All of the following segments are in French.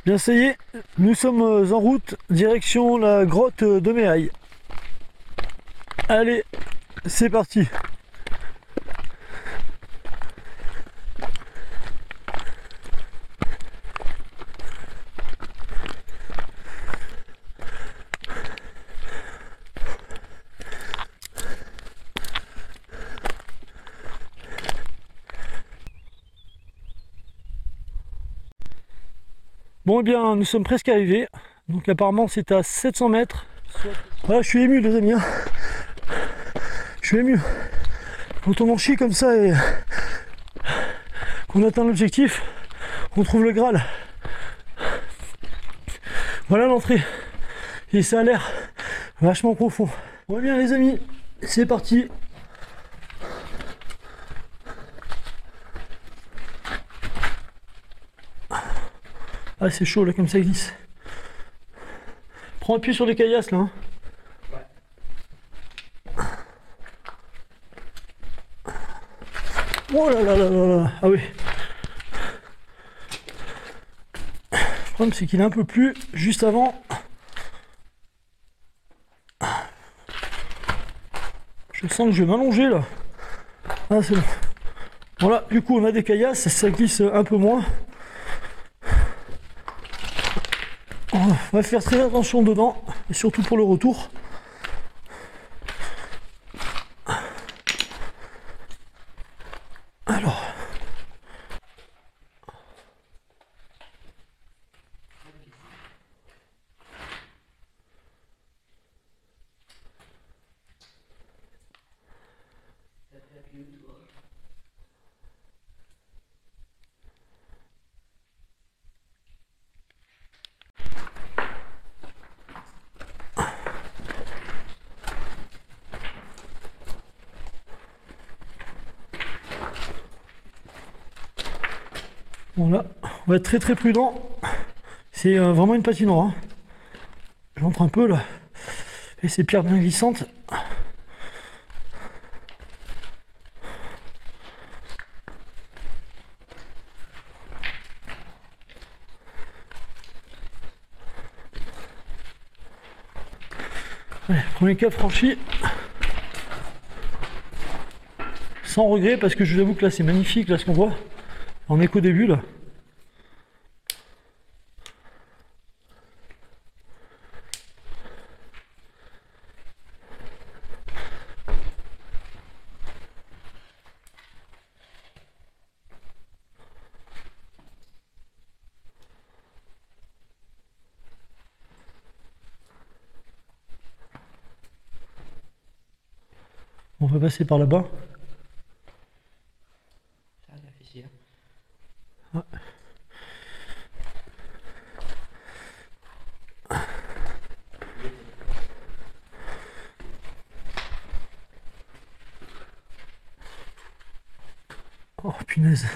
Bien, ça y est, nous sommes en route direction la grotte de Méhaï. Allez, c'est parti. Bon, eh bien, nous sommes presque arrivés. Donc apparemment c'est à 700 mètres. Voilà, je suis ému les amis. Je suis ému. Quand on en chie comme ça et qu'on atteint l'objectif, on trouve le Graal. Voilà l'entrée. Et ça a l'air vachement profond. Bon, eh bien les amis, c'est parti. Ah, c'est chaud là, comme ça glisse. Prends appui sur les caillasses là. Hein. Oh là là là là là. Ah oui. Le problème c'est qu'il est un peu plus juste avant. Je sens que je vais m'allonger là. Ah, c'est bon. Voilà, du coup on a des caillasses, ça glisse un peu moins. On va faire très attention dedans, et surtout pour le retour. Alors. Bon là, on va être très prudent. C'est vraiment une patinoire. Hein. J'entre un peu là. Et ces pierres bien glissantes. Allez, premier cap franchi. Sans regret parce que je vous avoue que là c'est magnifique là ce qu'on voit. On est qu'au début là. On va passer par là-bas. Ça a réfléchir. Ouais. Oh punaise,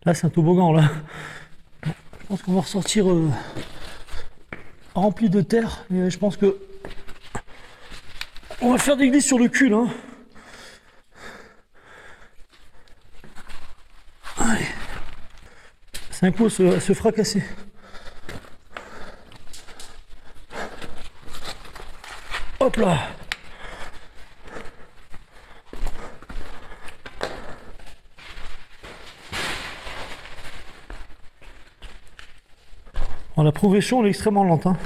là c'est un toboggan là. Bon, je pense qu'on va ressortir rempli de terre, mais je pense que on va faire des glisses sur le cul là. Allez. C'est un coup à se fracasser. Hop là. Bon, la progression elle est extrêmement lente. Hein.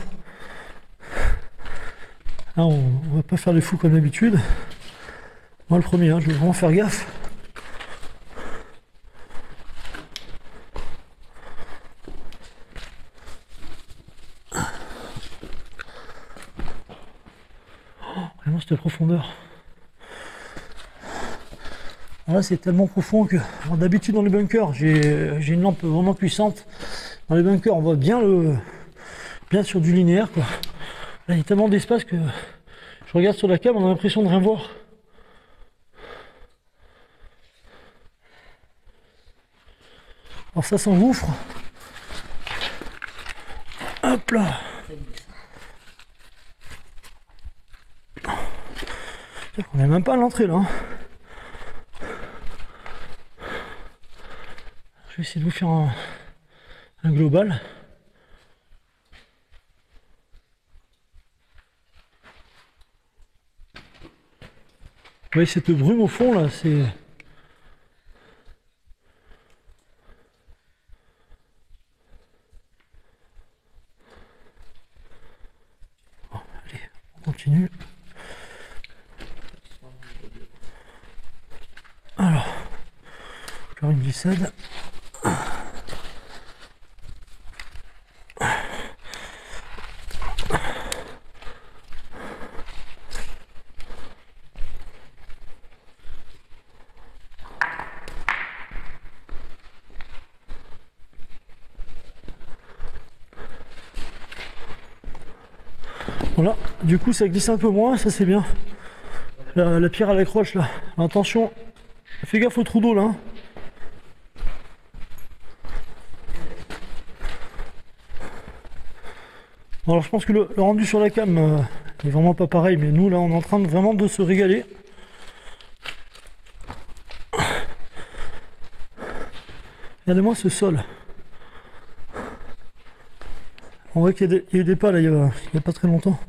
Là, on va pas faire les fous comme d'habitude. Moi le premier, hein, je vais vraiment faire gaffe. Vraiment cette profondeur. Là c'est tellement profond que d'habitude dans les bunkers j'ai une lampe vraiment puissante. Dans les bunkers on voit bien sur du linéaire quoi. Là il y a tellement d'espace que je regarde sur la cam, on a l'impression de rien voir. Alors ça s'engouffre. Hop là. On n'est même pas à l'entrée là. Je vais essayer de vous faire un global. Vous voyez cette brume au fond là, c'est... Bon, allez, on continue. Alors, faire une glissade. Voilà, du coup ça glisse un peu moins, ça c'est bien. La pierre elle accroche là. Attention, fais gaffe au trou d'eau là. Hein. Alors je pense que le rendu sur la cam est vraiment pas pareil, mais nous là on est en train de vraiment de se régaler. Regardez-moi ce sol. On voit qu'il y a eu des pas là il y a pas très longtemps.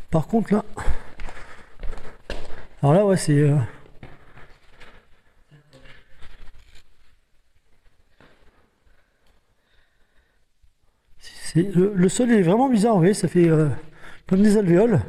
Par contre là, alors là ouais c'est le sol est vraiment bizarre, vous voyez, ça fait comme des alvéoles.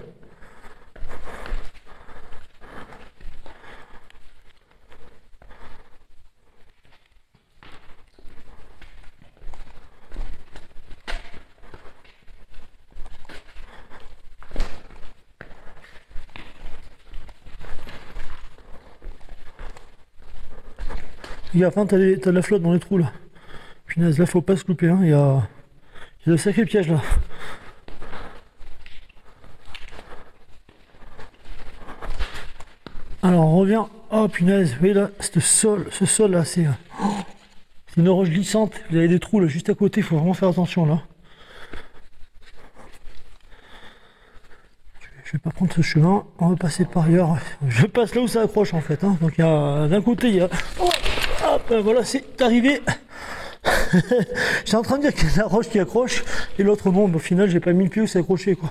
Fais gaffe, hein, t'as de la flotte dans les trous là. Punaise, là faut pas se louper, hein. Il y a de sacrés pièges là. Alors on revient. Oh punaise, vous voyez là, ce sol là, c'est une roche glissante. Vous avez des trous là juste à côté, il faut vraiment faire attention là. Je vais pas prendre ce chemin, on va passer par ailleurs. Je passe là où ça accroche en fait. Hein. Donc il y a d'un côté il y a. Oh, hop, voilà, c'est arrivé. J'étais en train de dire qu'il y a la roche qui accroche et l'autre non, au final j'ai pas mis le pied où c'est accroché quoi.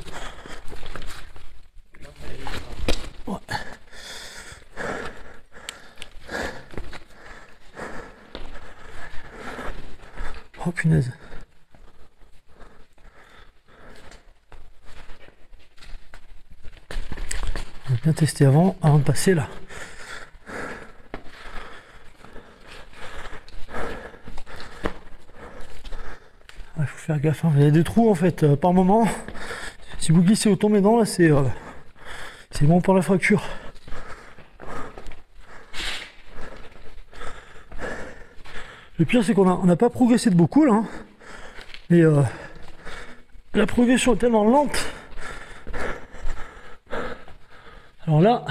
Ouais. Oh punaise. On va bien tester avant de passer là. Il faut faire gaffe, hein. Il y a des trous en fait par moment. Si vous glissez ou tombez dedans là, c'est bon pour la fracture. Le pire c'est qu'on n'a pas progressé de beaucoup là. Hein. Et la progression est tellement lente. Alors là,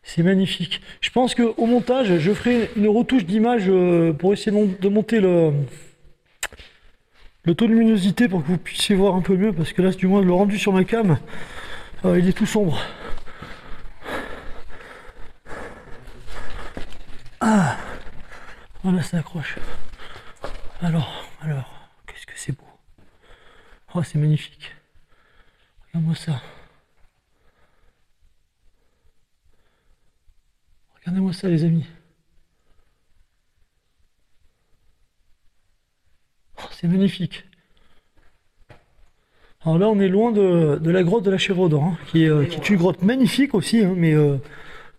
c'est magnifique. Je pense qu'au montage, je ferai une retouche d'image pour essayer de monter le taux de luminosité pour que vous puissiez voir un peu mieux, parce que là, du moins, le rendu sur ma cam, il est tout sombre. Ah, voilà, ça accroche. Alors, qu'est-ce que c'est beau. Oh, c'est magnifique. Regarde-moi ça. Regardez-moi ça, les amis. Oh, c'est magnifique. Alors là, on est loin de la grotte de la Chèvre d'Or, hein, qui est une grotte magnifique aussi, hein, mais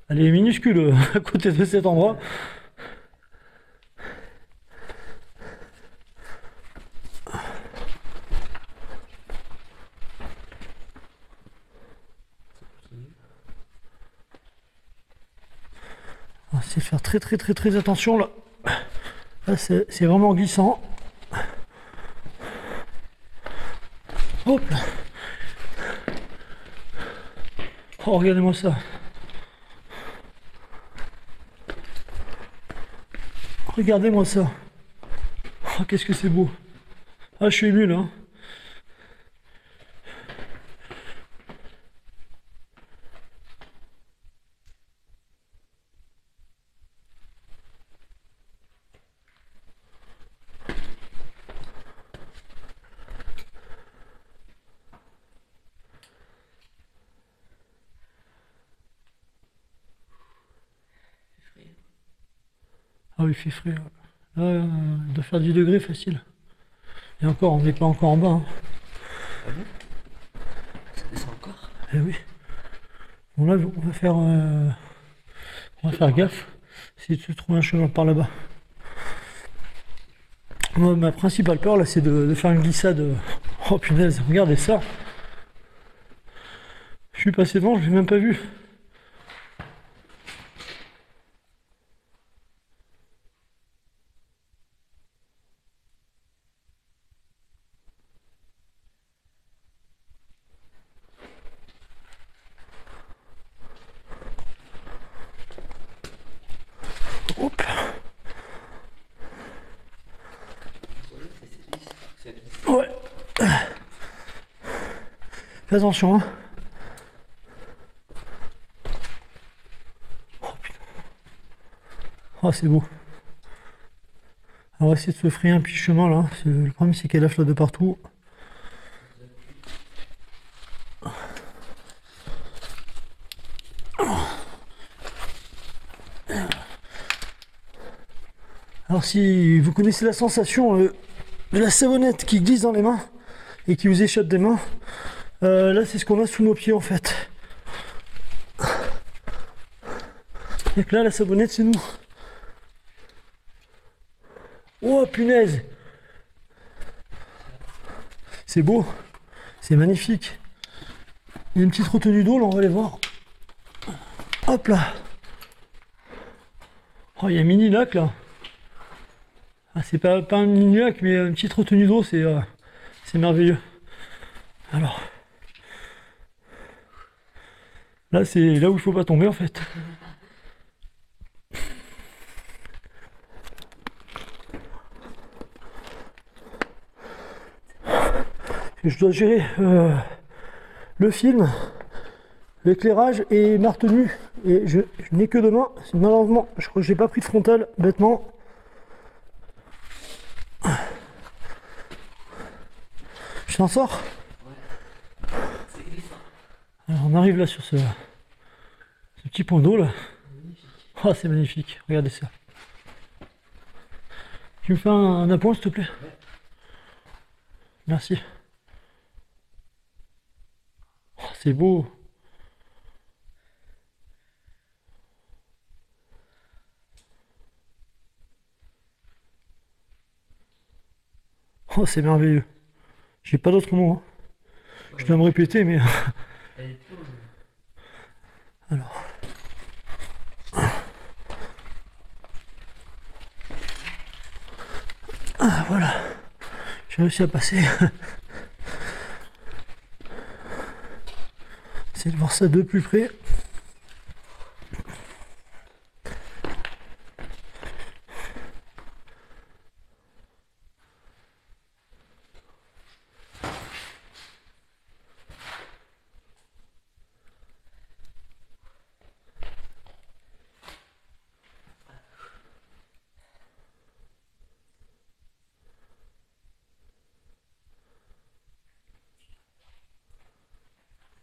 elle est minuscule à côté de cet endroit. On va essayer de faire très attention là. Là c'est vraiment glissant. Hop là. Oh, regardez-moi ça. Regardez-moi ça. Oh, qu'est-ce que c'est beau. Ah, je suis ému là. Ah oui, il fait frais. Là, il doit faire 10 degrés facile. Et encore, on n'est pas encore en bas. Hein. Ah bon? Ça descend encore? Eh oui. Bon là, on va faire gaffe. Essayer de se trouver un chemin par là-bas. Moi, ma principale peur là, c'est de faire une glissade. Oh punaise, regardez ça. Je suis passé devant, je l'ai même pas vu. Hop. Ouais. Fais attention, hein. Oh putain. Oh, c'est beau. Alors, on va essayer de se frayer un petit chemin là. Le problème, c'est qu'elle lâche là de partout. Alors, si vous connaissez la sensation de la savonnette qui glisse dans les mains et qui vous échappe des mains, là, c'est ce qu'on a sous nos pieds en fait. Et que là, la savonnette, c'est nous. Oh punaise! C'est beau, c'est magnifique. Il y a une petite retenue d'eau, là, on va aller voir. Hop là! Oh, il y a un mini lac là. Ah, c'est pas un mini lac, mais une petite retenue d'eau, c'est merveilleux. Alors, là, c'est là où il faut pas tomber en fait. Je dois gérer le film, l'éclairage et ma retenue. Et je n'ai que deux mains. Malheureusement, je crois que j'ai pas pris de frontal, bêtement. Je t'en sors. Alors on arrive là sur ce petit point d'eau là. Oh, c'est magnifique, regardez ça. Tu me fais un appoint s'il te plaît? Merci. Oh, c'est beau. Oh, c'est merveilleux. J'ai pas d'autre mot. Hein. Je dois me répéter, mais. Alors. Ah, voilà. J'ai réussi à passer. Essayez de voir ça de plus près.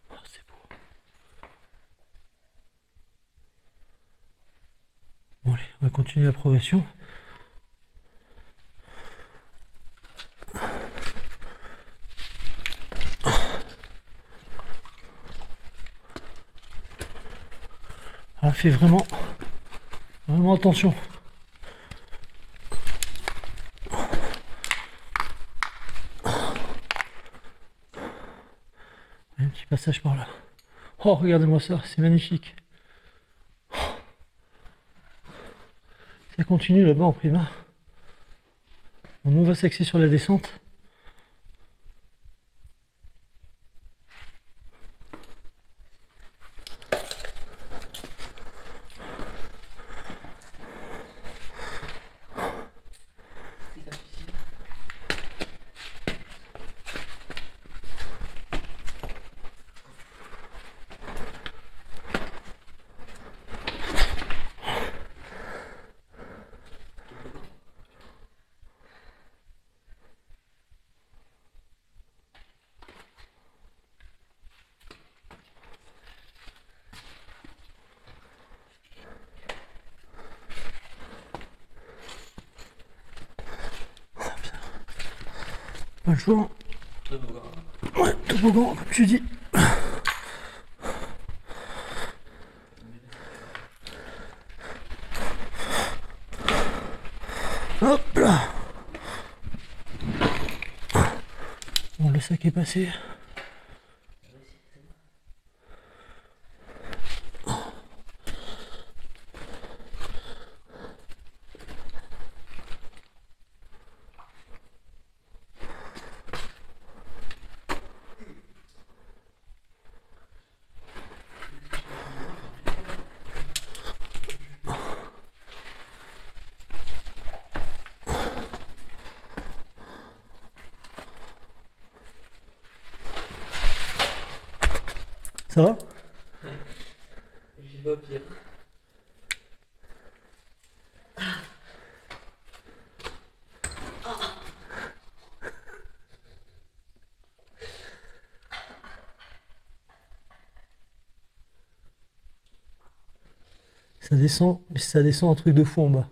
Oh, c'est beau. Bon, allez, on va continuer la progression. Alors, fais vraiment attention. Un petit passage par là. Oh, regardez-moi ça, c'est magnifique. Ça continue là-bas en prima. Bon, on va s'axer sur la descente. Pas le choix. Toboggan. Ouais, toboggan, comme tu dis. Hop là. Bon, le sac est passé. Ça va? J'ai pas pire. Ça descend, mais ça descend un truc de fou en bas.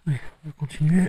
Allez, on va continuer.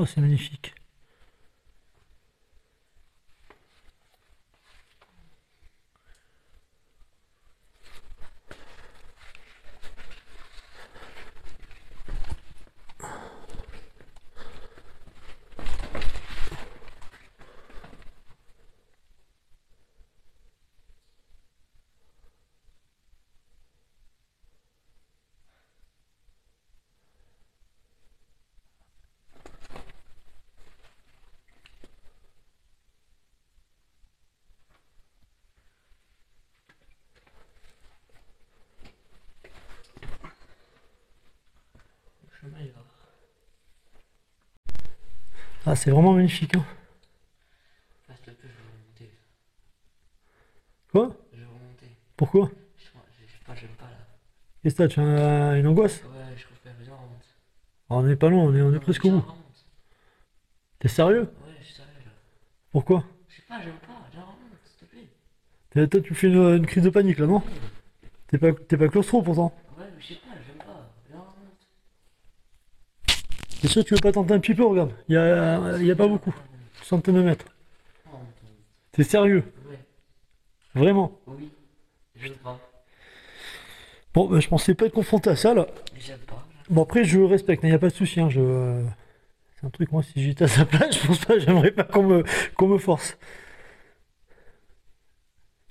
Oh, c'est magnifique. Le chemin il va. Ah, c'est vraiment magnifique, hein. Ah, s'il te plaît, je vais remonter. Quoi? Je vais remonter. Pourquoi? Je sais pas, j'aime pas là. Qu'est-ce que t'as? Tu as une angoisse? Ouais, je trouve que viens, on remonte. Ah, on n'est pas loin, on est Non, presque mais au viens, bout. on remonte. T'es sérieux? Ouais, je suis sérieux là. Pourquoi? Je sais pas, j'aime pas. Viens, on remonte, s'il te plaît. Toi, tu fais une crise de panique là, non? T'es pas claustro pourtant. Ouais, mais je sais pas, j'aime pas. Viens, on remonte. T'es sûr que tu veux pas tenter un petit peu? Regarde, y a pas beaucoup. Centaines de mètres. On remonte. T'es sérieux? Ouais, Vraiment? oui. J'aime pas. Bon, bah, je pensais pas être confronté à ça là. J'aime pas. Bon, après, je respecte, il n'y a pas de souci, hein, c'est un truc, moi, si j'étais à sa place, je pense pas, j'aimerais pas qu'on me force.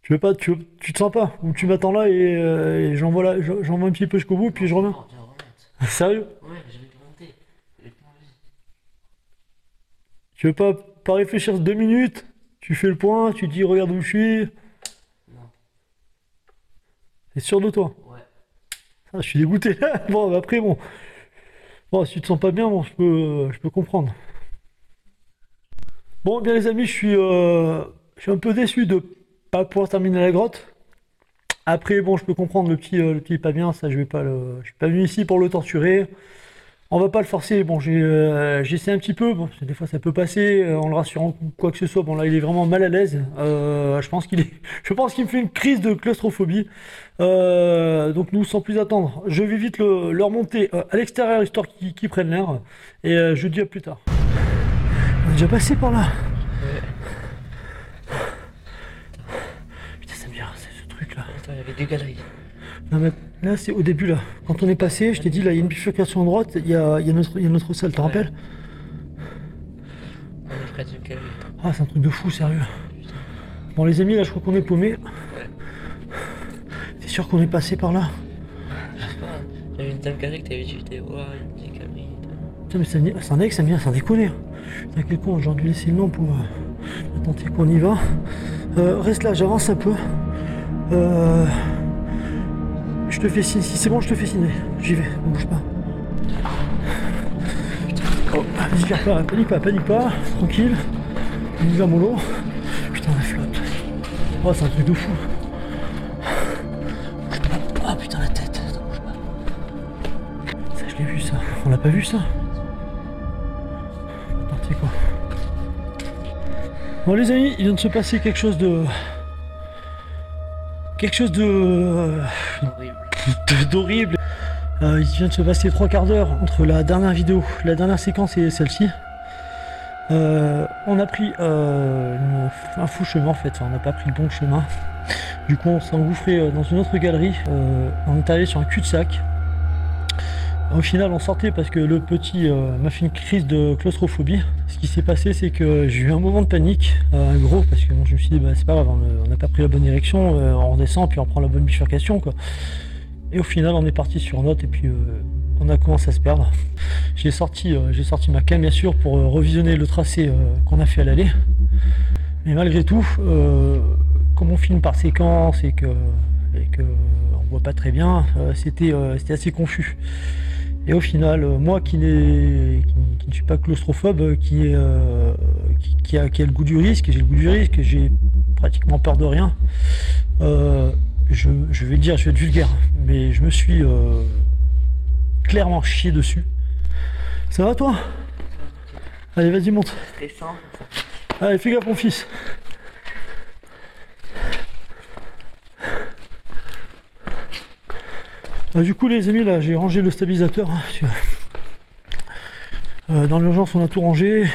Tu veux pas, tu te sens pas? Ou tu m'attends là et j'envoie un petit peu jusqu'au bout, puis je reviens. Non, viens, on remonte. Sérieux? Ouais, j'ai envie de remonter. J'ai pas envie. Tu veux pas réfléchir 2 minutes? Tu fais le point, tu te dis, regarde où je suis. Non. T'es sûr de toi? Ouais. Ah, je suis dégoûté. Bon, bah, après, bon. Bon, si tu te sens pas bien, bon, je peux comprendre. Bon, bien les amis, je suis un peu déçu de pas pouvoir terminer la grotte. Après, bon, je peux comprendre le petit est pas bien, ça, je suis pas venu ici pour le torturer. On va pas le forcer. Bon, j'essaie un petit peu. Bon, des fois, ça peut passer en le rassurant ou quoi que ce soit. Bon, là, il est vraiment mal à l'aise. Je pense qu'il me fait une crise de claustrophobie. Donc, nous, sans plus attendre, je vais vite le remonter à l'extérieur histoire qu'il prenne l'air. Et je vous dis à plus tard. On est déjà passé par là. Ouais. Putain, c'est bien, c'est ce truc là. Attends, il y avait deux galeries. Non, mais là, c'est au début là. Quand on est passé, je t'ai dit là, il y a une bifurcation à droite, il y a notre salle, tu te rappelles? On est près d'une galerie. Ah, c'est un truc de fou, sérieux. Bon, les amis, là, je crois qu'on est paumé. Ouais. T'es sûr qu'on est passé par là? Je sais pas, j'avais une dame galerie que t'avais dit, j'étais, ouais, une petite galerie. Putain, mais c'est un ex, ça me vient, sans déconner. Putain, quel con, j'ai dû laisser le nom pour tenter qu'on y va. Reste là, j'avance un peu. Je te fais signe, si c'est bon, je te fais signe. J'y vais, ne bouge pas. Oh, vas-y, panique pas, tranquille. On y va mollo. Putain, la flotte. Oh, c'est un truc de fou. Bouge pas. Ah putain, la tête. Attends, bouge pas. Ça, je l'ai vu, ça. On l'a pas vu, ça? Attends, c'est quoi? Bon, les amis, il vient de se passer quelque chose de. Horrible. D'horrible. Il vient de se passer 3/4 d'heure entre la dernière vidéo, la dernière séquence et celle-ci. On a pris un faux chemin en fait, enfin, on n'a pas pris le bon chemin. Du coup on s'est engouffré dans une autre galerie, on est allé sur un cul-de-sac. Au final on sortait parce que le petit m'a fait une crise de claustrophobie. Ce qui s'est passé c'est que j'ai eu un moment de panique, gros, parce que bon, je me suis dit bah, c'est pas grave, on n'a pas pris la bonne direction, on redescend puis on prend la bonne bifurcation quoi. Et au final on est parti sur note et puis on a commencé à se perdre. J'ai sorti ma cam bien sûr pour revisionner le tracé qu'on a fait à l'aller. Mais malgré tout, comme on filme par séquence et que on voit pas très bien, c'était assez confus. Et au final, moi qui ne suis pas claustrophobe, qui a le goût du risque, j'ai pratiquement peur de rien. Je vais être vulgaire, mais je me suis clairement chié dessus. Ça va toi? Allez, vas-y, monte. Descends. Allez, fais gaffe mon fils. Du coup les amis, là j'ai rangé le stabilisateur. Dans l'urgence on a tout rangé.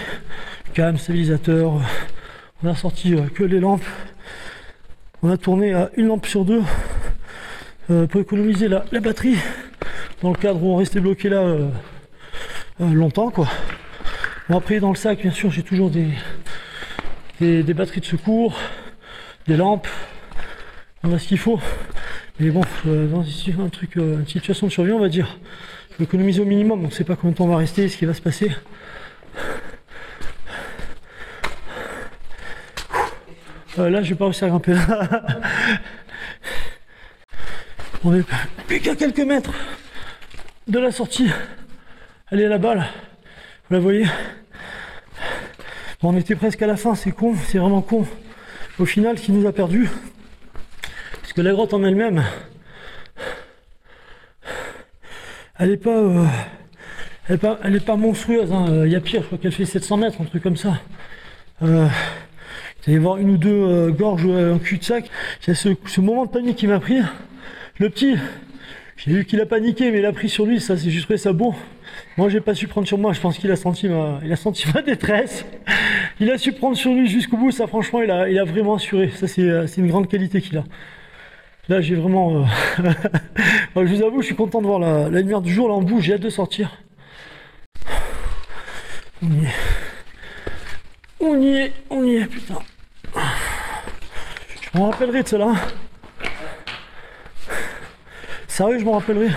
Cam, stabilisateur. On a sorti que les lampes. On a tourné à une lampe sur deux pour économiser la batterie. Dans le cadre où on restait bloqué là longtemps quoi. Bon après dans le sac bien sûr j'ai toujours des batteries de secours, des lampes, on a ce qu'il faut. Mais bon, dans une situation de survie on va dire, je vais économiser au minimum, on ne sait pas combien de temps on va rester, ce qui va se passer. Là je vais pas réussir à grimper là. On est plus qu'à quelques mètres de la sortie. Elle est là-bas là. Vous la voyez? Bon, on était presque à la fin, c'est con, c'est vraiment con. Au final, ce qui nous a perdu, parce que la grotte en elle-même, elle est pas monstrueuse, hein. Il y a pire, je crois qu'elle fait 700 mètres, un truc comme ça. Vous allez voir une ou deux gorges en cul-de-sac. Il y a ce moment de panique qui m'a pris. Le petit, j'ai vu qu'il a paniqué, mais il a pris sur lui, ça c'est juste trouvé ça beau. Moi j'ai pas su prendre sur moi, je pense qu'il a senti ma détresse. Il a su prendre sur lui jusqu'au bout, ça franchement il a vraiment assuré. Ça c'est une grande qualité qu'il a. Là j'ai vraiment... je vous avoue, je suis content de voir la lumière du jour, là en bout, j'ai hâte de sortir. On y est, putain. Je m'en rappellerai de cela. Sérieux, je m'en rappellerai.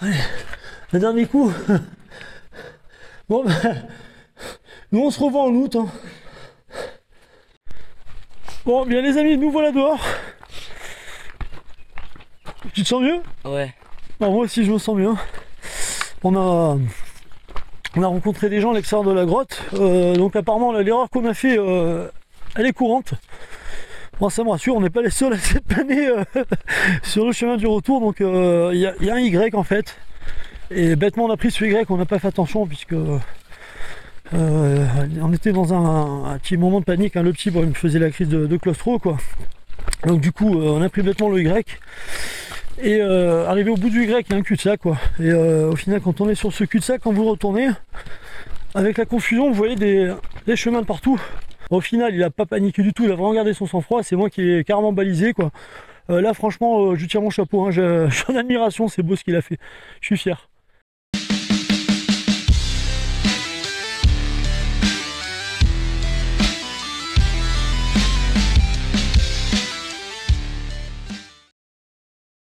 Allez, le dernier coup. Bon, ben, nous on se revoit en août. Hein. Bon, bien les amis, nous voilà dehors. Tu te sens mieux? Ouais. Non, moi aussi je me sens bien. On a rencontré des gens à l'extérieur de la grotte. Donc apparemment l'erreur qu'on a fait, elle est courante. Moi ça me rassure, on n'est pas les seuls à s'être panés sur le chemin du retour. Donc il y a un Y en fait. Et bêtement on a pris ce Y, on n'a pas fait attention puisque on était dans un petit moment de panique. Hein. Le petit, bon, il me faisait la crise de claustro quoi. Donc du coup on a pris bêtement le Y. Et arrivé au bout du Y, il y a un cul-de-sac quoi. Et au final, quand on est sur ce cul-de-sac, quand vous retournez, avec la confusion, vous voyez des chemins de partout. Au final, il a pas paniqué du tout, il a vraiment gardé son sang-froid. C'est moi qui ai carrément balisé quoi. Là, franchement, je tire mon chapeau. Hein. Je suis en admiration, c'est beau ce qu'il a fait. Je suis fier.